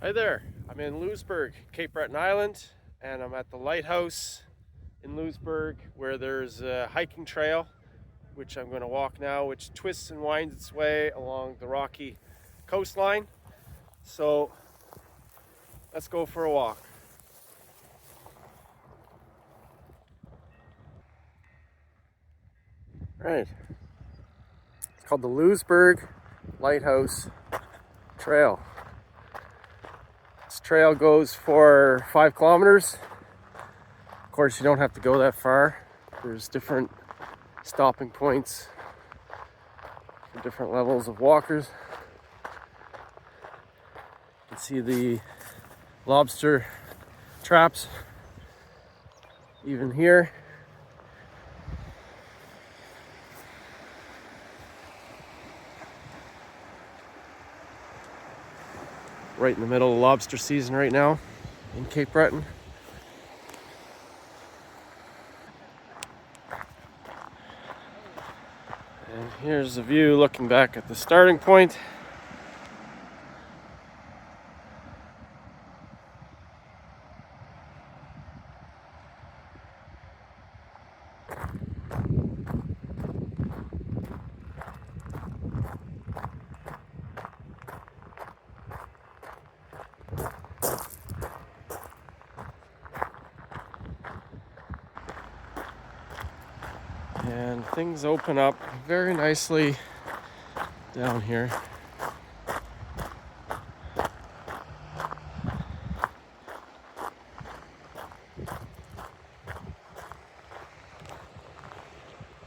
Hi there, I'm in Louisbourg, Cape Breton Island, and I'm at the lighthouse in Louisbourg where there's a hiking trail, which I'm going to walk now, which twists and winds its way along the rocky coastline. So let's go for a walk. Right, it's called the Louisbourg Lighthouse Trail. This trail goes for 5 kilometers. Of course, you don't have to go that far. There's different stopping points for different levels of walkers. You can see the lobster traps even here. Right in the middle of lobster season right now in Cape Breton. And here's the view looking back at the starting point. And things open up very nicely down here.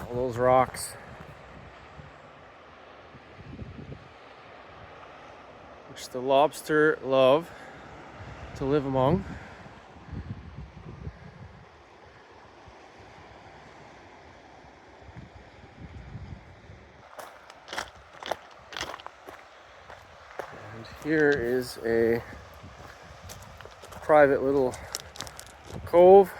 All those rocks, which the lobster love to live among. And here is a private little cove.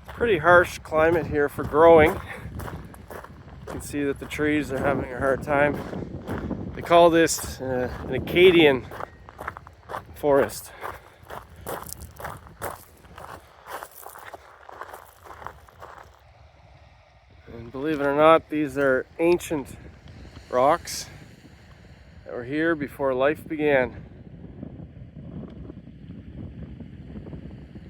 Pretty harsh climate here for growing. You can see that the trees are having a hard time. They call this an Acadian forest. And believe it or not, these are ancient rocks that were here before life began.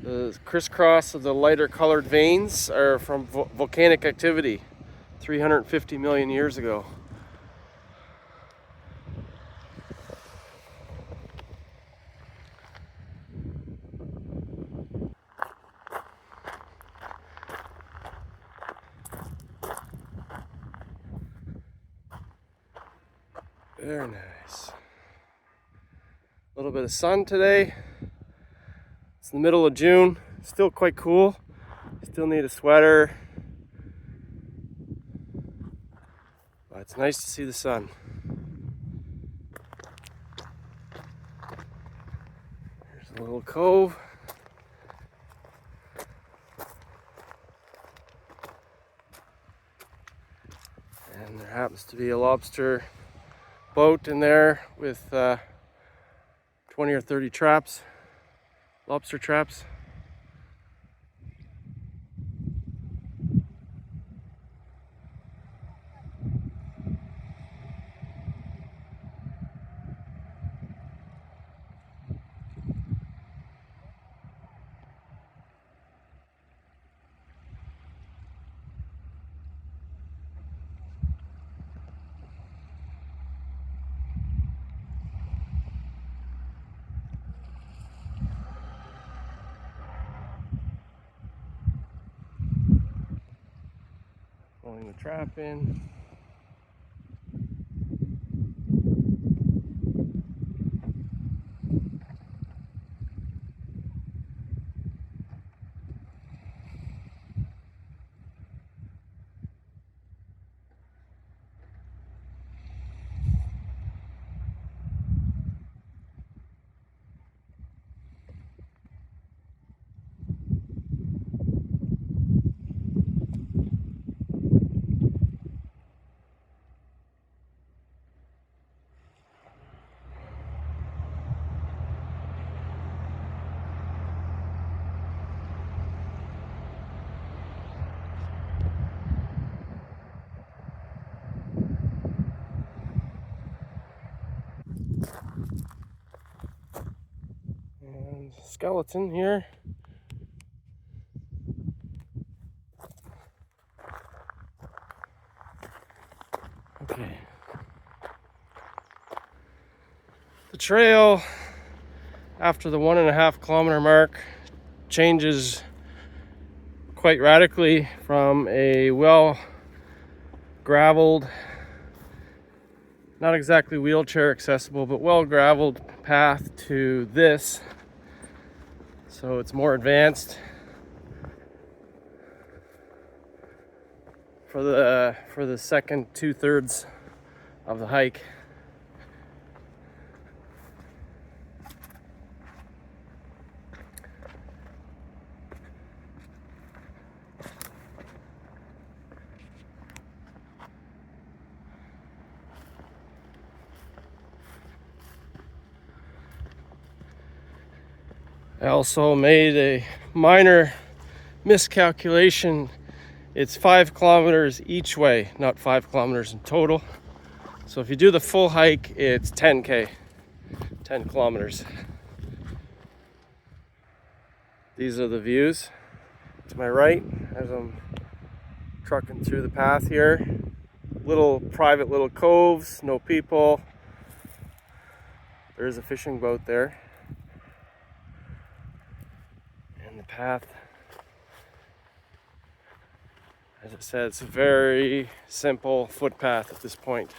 The crisscross of the lighter colored veins are from volcanic activity 350 million years ago. Very nice. A little bit of sun today. It's the middle of June, still quite cool. Still need a sweater. But it's nice to see the sun. There's a little cove. And there happens to be a lobster boat in there with 20 or 30 traps. Lobster traps. Pulling the trap in. Skeleton here. Okay. The trail after the 1.5 kilometer mark changes quite radically from a well graveled, not exactly wheelchair accessible, but well graveled path to this. So it's more advanced for the second 2/3 of the hike. I also made a minor miscalculation. It's 5 kilometers each way, not 5 kilometers in total. So if you do the full hike, it's 10K, 10 kilometers. These are the views to my right as I'm trucking through the path here. Little private little coves, no people. There is a fishing boat there. And the path, as I said, it's a very simple footpath at this point.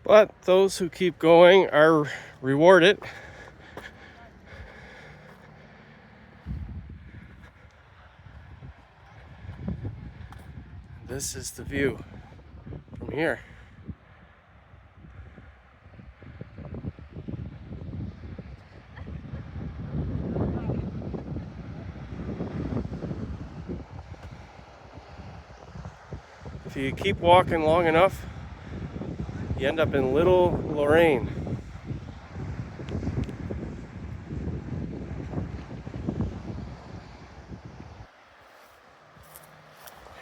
But those who keep going are rewarded. This is the view from here. If you keep walking long enough, you end up in Little Lorraine.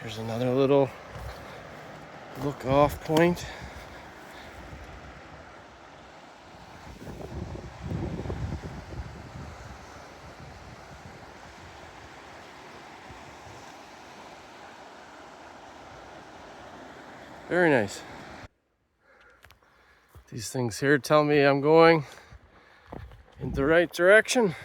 Here's another little look off point. Very nice. These things here tell me I'm going in the right direction.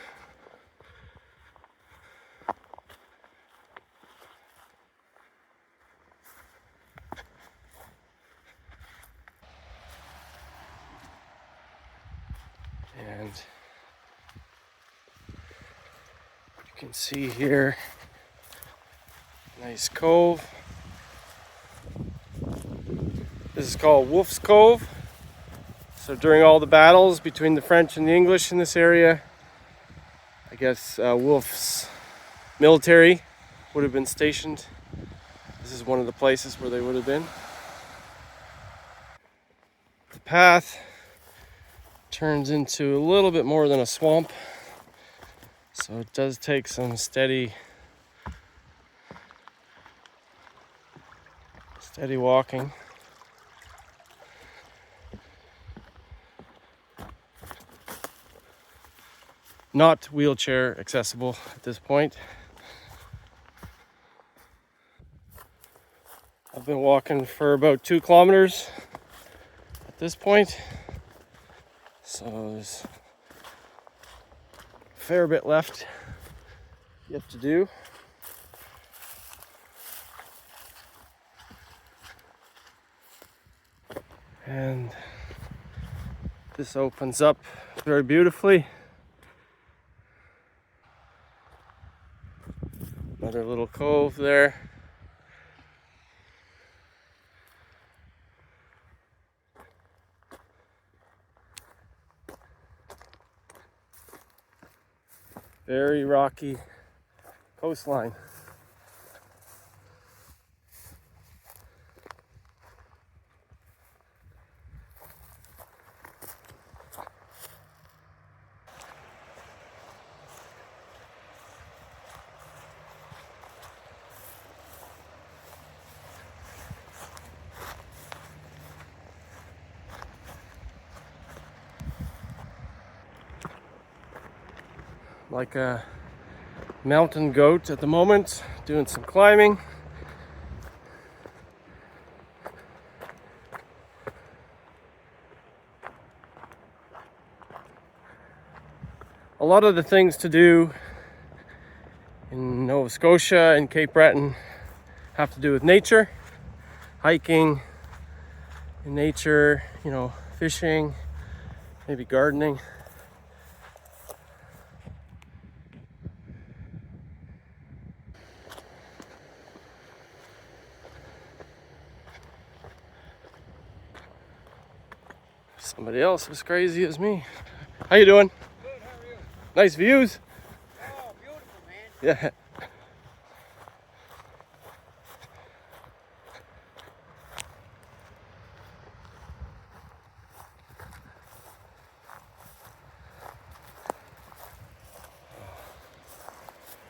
And you can see here, nice cove. This is called Wolf's Cove. So during all the battles between the French and the English in this area, I guess Wolfe's military would have been stationed. This is one of the places where they would have been. The path turns into a little bit more than a swamp, so it does take some steady walking. Not wheelchair accessible at this point. I've been walking for about 2 kilometers at this point, so there's a fair bit left yet to do. And this opens up very beautifully. Another little cove there. Very rocky coastline. like a mountain goat at the moment, doing some climbing. A lot of the things to do in Nova Scotia and Cape Breton have to do with nature, hiking in nature, you know, fishing, maybe gardening. Somebody else as crazy as me. How you doing? Good, how are you? Nice views. Oh, beautiful, man. Yeah.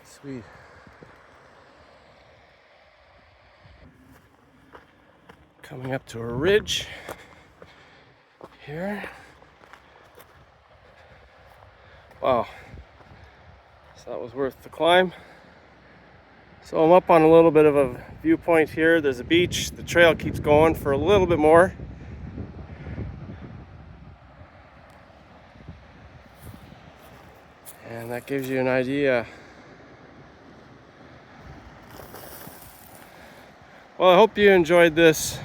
Sweet. Coming up to a ridge here. Wow. So that was worth the climb. So I'm up on a little bit of a viewpoint here. There's a beach. The trail keeps going for a little bit more. And that gives you an idea. Well, I hope you enjoyed this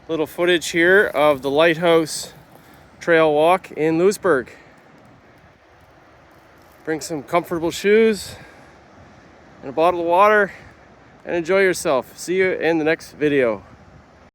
little footage here of the Lighthouse Trail walk in Louisbourg. Bring some comfortable shoes and a bottle of water and enjoy yourself. See you in the next video.